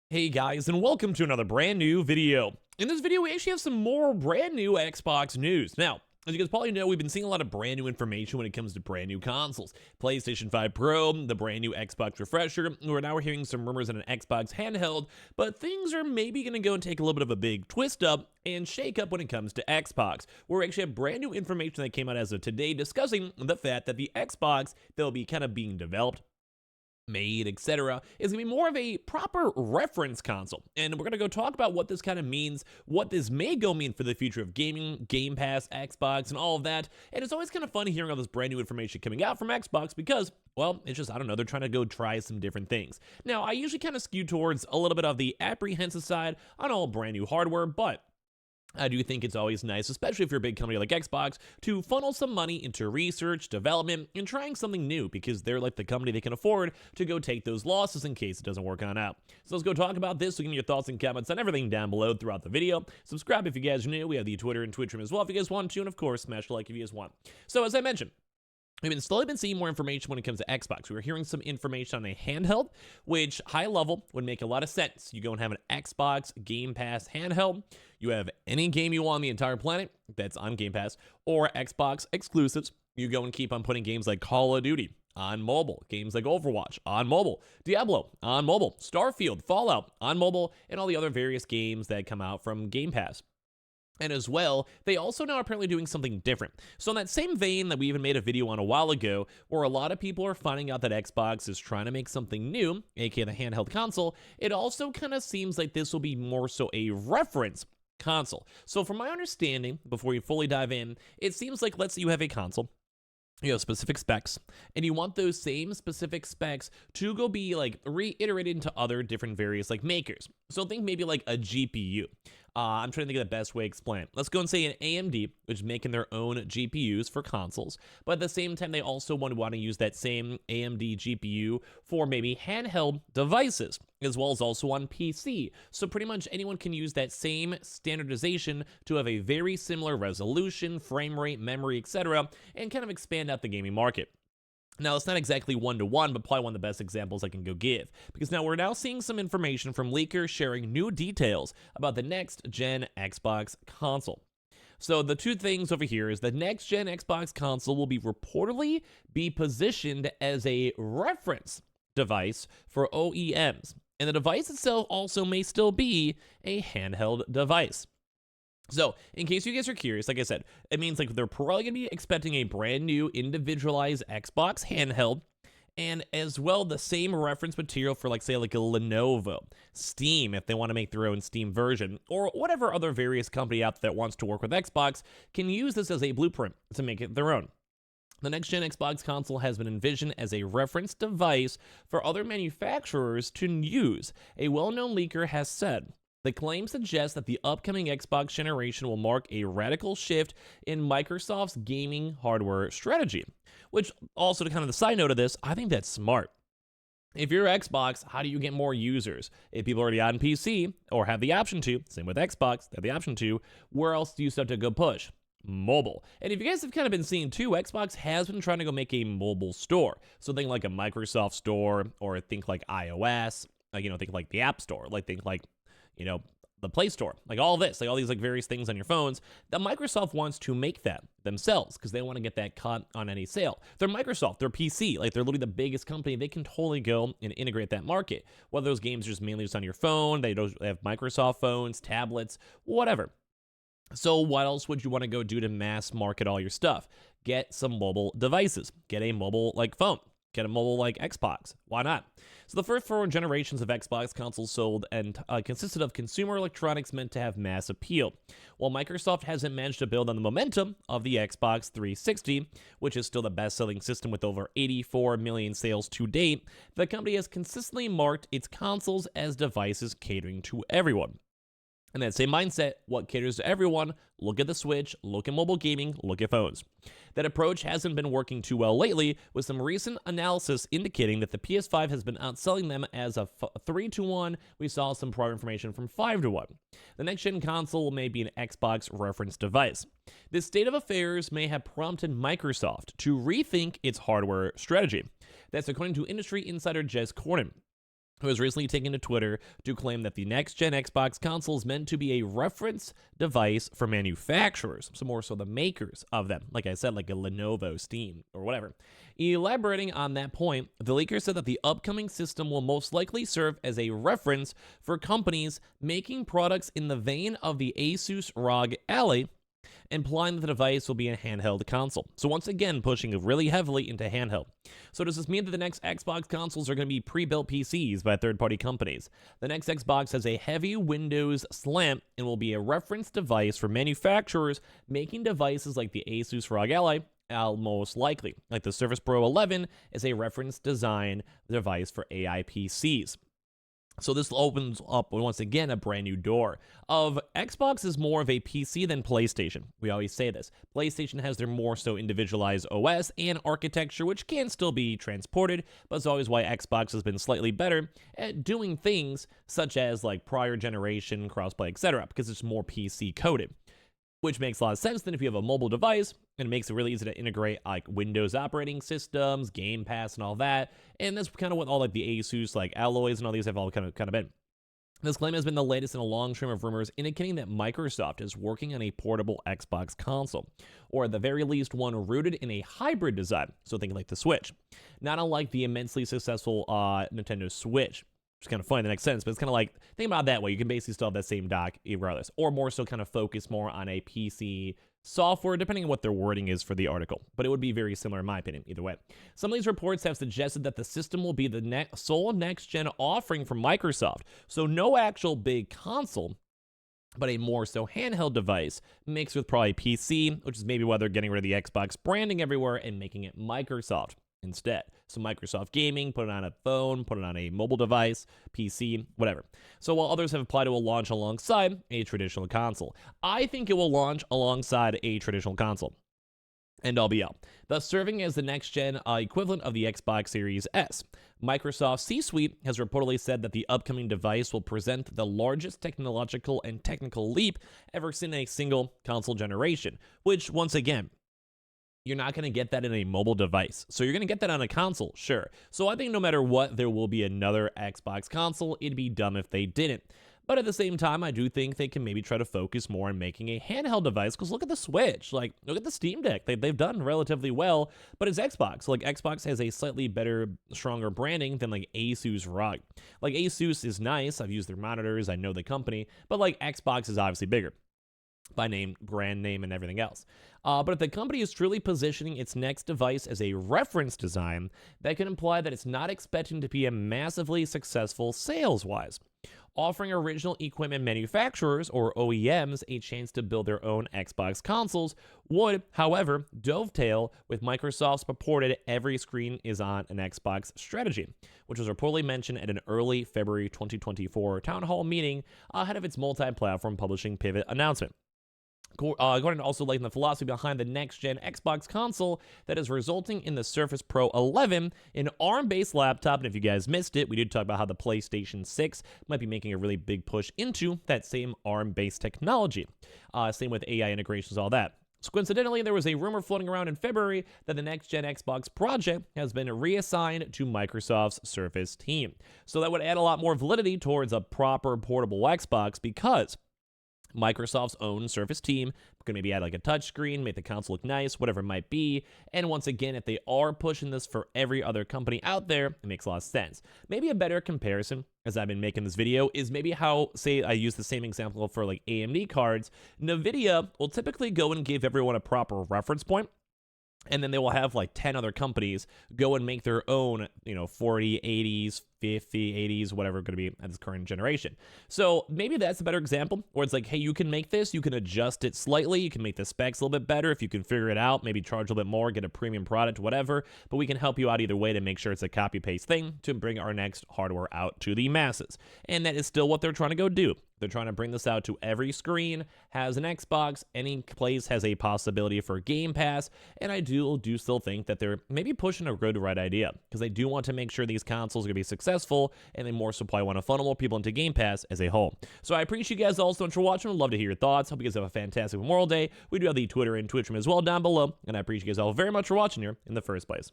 Hey guys, and welcome to another brand new video. In this video, we actually have some more brand new Xbox news. Now, as you guys probably know, we've been seeing a lot of brand new information when it comes to brand new consoles. PlayStation 5 Pro, the brand new Xbox refresher. We're hearing some rumors on an Xbox handheld, but things are maybe going to go and take a little bit of a big twist up and shake up when it comes to Xbox. We actually have brand new information that came out as of today discussing the fact that the Xbox that'll be kind of being developed, made, etc., is going to be more of a proper reference console. And we're going to go talk about what this kind of means, what this may go mean for the future of gaming, Game Pass, Xbox, and all of that. And it's always kind of fun hearing all this brand new information coming out from Xbox because, well, it's just, I don't know, they're trying to go try some different things. Now, I usually kind of skew towards a little bit of the apprehensive side on all brand new hardware, but I do think it's always nice, especially if you're a big company like Xbox, to funnel some money into research, development, and trying something new because they're like the company they can afford to go take those losses in case it doesn't work on out. So let's go talk about this. So give me your thoughts and comments on everything down below throughout the video. Subscribe if you guys are new. We have the Twitter and Twitch room as well if you guys want to, and of course, smash the like if you guys want. So as I mentioned, we've slowly been seeing more information when it comes to Xbox. We were hearing some information on a handheld, which high level would make a lot of sense. You go and have an Xbox Game Pass handheld. You have any game you want on the entire planet that's on Game Pass or Xbox exclusives. You go and keep on putting games like Call of Duty on mobile, games like Overwatch on mobile, Diablo on mobile, Starfield, Fallout on mobile, and all the other various games that come out from Game Pass. And as well, they also now are apparently doing something different. So in that same vein that we even made a video on a while ago, where a lot of people are finding out that Xbox is trying to make something new, aka the handheld console, it also kind of seems like this will be more so a reference console. So from my understanding, before you fully dive in, it seems like let's say you have a console, you have specific specs, and you want those same specific specs to go be like reiterated into other different various like makers. So think maybe like a GPU. I'm trying to think of the best way to explain it. Let's go and say an AMD, which is making their own GPUs for consoles, but at the same time, they also want to use that same AMD GPU for maybe handheld devices, as well as also on PC. So pretty much anyone can use that same standardization to have a very similar resolution, frame rate, memory, etc., and kind of expand out the gaming market. Now, it's not exactly one-to-one, but probably one of the best examples I can go give. Because now we're now seeing some information from leakers sharing new details about the next-gen Xbox console. So the two things over here is the next-gen Xbox console will be reportedly be positioned as a reference device for OEMs. And the device itself also may still be a handheld device. So, in case you guys are curious, like I said, it means like they're probably going to be expecting a brand new individualized Xbox handheld, and as well the same reference material for like say like a Lenovo, Steam if they want to make their own Steam version, or whatever other various company out there that wants to work with Xbox can use this as a blueprint to make it their own. The next-gen Xbox console has been envisioned as a reference device for other manufacturers to use, a well-known leaker has said. The claim suggests that the upcoming Xbox generation will mark a radical shift in Microsoft's gaming hardware strategy, which also to kind of the side note of this, I think that's smart. If you're Xbox, how do you get more users? If people are already on PC or have the option to, same with Xbox, they have the option to, where else do you start to go push? Mobile. And if you guys have kind of been seeing too, Xbox has been trying to go make a mobile store. So think like a Microsoft store, or think like iOS, think like the App Store, think like the Play Store, like all this, like all these like various things on your phones, that Microsoft wants to make that themselves because they want to get that cut on any sale. They're Microsoft, they're PC, like they're literally the biggest company. They can totally go and integrate that market. Whether those games are just mainly just on your phone, they have Microsoft phones, tablets, whatever. So what else would you want to go do to mass market all your stuff? Get some mobile devices, get a mobile like phone. Get a mobile like Xbox. Why not? So the first 4 generations of Xbox consoles sold and consisted of consumer electronics meant to have mass appeal. While Microsoft hasn't managed to build on the momentum of the Xbox 360, which is still the best-selling system with over 84 million sales to date, the company has consistently marked its consoles as devices catering to everyone. And that same mindset, what caters to everyone, look at the Switch, look at mobile gaming, look at phones. That approach hasn't been working too well lately, with some recent analysis indicating that the PS5 has been outselling them as a 3-to-1. We saw some prior information from 5-to-1. The next-gen console may be an Xbox reference device. This state of affairs may have prompted Microsoft to rethink its hardware strategy. That's according to industry insider Jez Corden. who has recently taken to Twitter to claim that the next-gen Xbox console is meant to be a reference device for manufacturers, so more so the makers of them, like I said, like a Lenovo, Steam, or whatever. Elaborating on that point, the leaker said that the upcoming system will most likely serve as a reference for companies making products in the vein of the Asus ROG Ally, implying that the device will be a handheld console. So once again, pushing really heavily into handheld. So does this mean that the next Xbox consoles are going to be pre-built PCs by third-party companies? The next Xbox has a heavy Windows slant and will be a reference device for manufacturers making devices like the Asus ROG Ally, most likely. Like the Surface Pro 11 is a reference design device for AI PCs. So this opens up, once again, a brand new door of Xbox is more of a PC than PlayStation. We always say this. PlayStation has their more so individualized OS and architecture, which can still be transported, but it's always why Xbox has been slightly better at doing things such as like prior generation, crossplay, etc., because it's more PC coded. Which makes a lot of sense then if you have a mobile device, and it makes it really easy to integrate like Windows operating systems, Game Pass, and all that. And that's kind of what all like the Asus like alloys and all these have all kind of been. This claim has been the latest in a long stream of rumors indicating that Microsoft is working on a portable Xbox console, or at the very least one rooted in a hybrid design, so think like the Switch. Not unlike the immensely successful Nintendo Switch. It's kind of funny, that makes sense, but it's kind of like, think about it that way. You can basically still have that same dock regardless, or more so kind of focus more on a PC software, depending on what their wording is for the article. But it would be very similar in my opinion, either way. Some of these reports have suggested that the system will be the sole next-gen offering from Microsoft. So no actual big console, but a more so handheld device mixed with probably PC, which is maybe why they're getting rid of the Xbox branding everywhere and making it Microsoft instead. So Microsoft Gaming, put it on a phone, put it on a mobile device, PC, whatever. So while others have applied, it will launch alongside a traditional console. I think it will launch alongside a traditional console. And all be out, thus serving as the next-gen equivalent of the Xbox Series S. Microsoft C-Suite has reportedly said that the upcoming device will present the largest technological and technical leap ever seen in a single console generation, which, once again, you're not going to get that in a mobile device. So you're going to get that on a console, sure. So I think no matter what, there will be another Xbox console. It'd be dumb if they didn't. But at the same time, I do think they can maybe try to focus more on making a handheld device, because look at the Switch, like look at the Steam Deck. They've done relatively well, but it's Xbox. Like Xbox has a slightly better, stronger branding than like Asus ROG. Like Asus is nice. I've used their monitors. I know the company, but like Xbox is obviously bigger by name, brand name, and everything else. But if the company is truly positioning its next device as a reference design, that can imply that it's not expecting to be a massively successful sales-wise. Offering original equipment manufacturers, or OEMs, a chance to build their own Xbox consoles would, however, dovetail with Microsoft's purported every screen is on an Xbox strategy, which was reportedly mentioned at an early February 2024 town hall meeting ahead of its multi-platform publishing pivot announcement. According to also like the philosophy behind the next-gen Xbox console that is resulting in the Surface Pro 11, an ARM-based laptop, and if you guys missed it, we did talk about how the PlayStation 6 might be making a really big push into that same ARM-based technology. Same with AI integrations, all that. So coincidentally, there was a rumor floating around in February that the next-gen Xbox project has been reassigned to Microsoft's Surface team. So that would add a lot more validity towards a proper portable Xbox, because Microsoft's own Surface team could maybe add like a touchscreen, make the console look nice, whatever it might be. And once again, if they are pushing this for every other company out there, it makes a lot of sense. Maybe a better comparison, as I've been making this video, is maybe how, say, I use the same example for like AMD cards. NVIDIA will typically go and give everyone a proper reference point, and then they will have like 10 other companies go and make their own, 40, 80s, 50, 80s, whatever it's going to be at this current generation. So maybe that's a better example where it's like, hey, you can make this, you can adjust it slightly, you can make the specs a little bit better if you can figure it out, maybe charge a little bit more, get a premium product, whatever, but we can help you out either way to make sure it's a copy-paste thing to bring our next hardware out to the masses. And that is still what they're trying to go do. They're trying to bring this out to every screen, has an Xbox, any place has a possibility for Game Pass, and I do still think that they're maybe pushing a good right idea, because they do want to make sure these consoles are going to be successful, and they more supply want to funnel more people into Game Pass as a whole. So I appreciate you guys all so much for watching. I'd love to hear your thoughts. Hope you guys have a fantastic Memorial Day. We do have the Twitter and Twitch room as well down below, and I appreciate you guys all very much for watching here in the first place.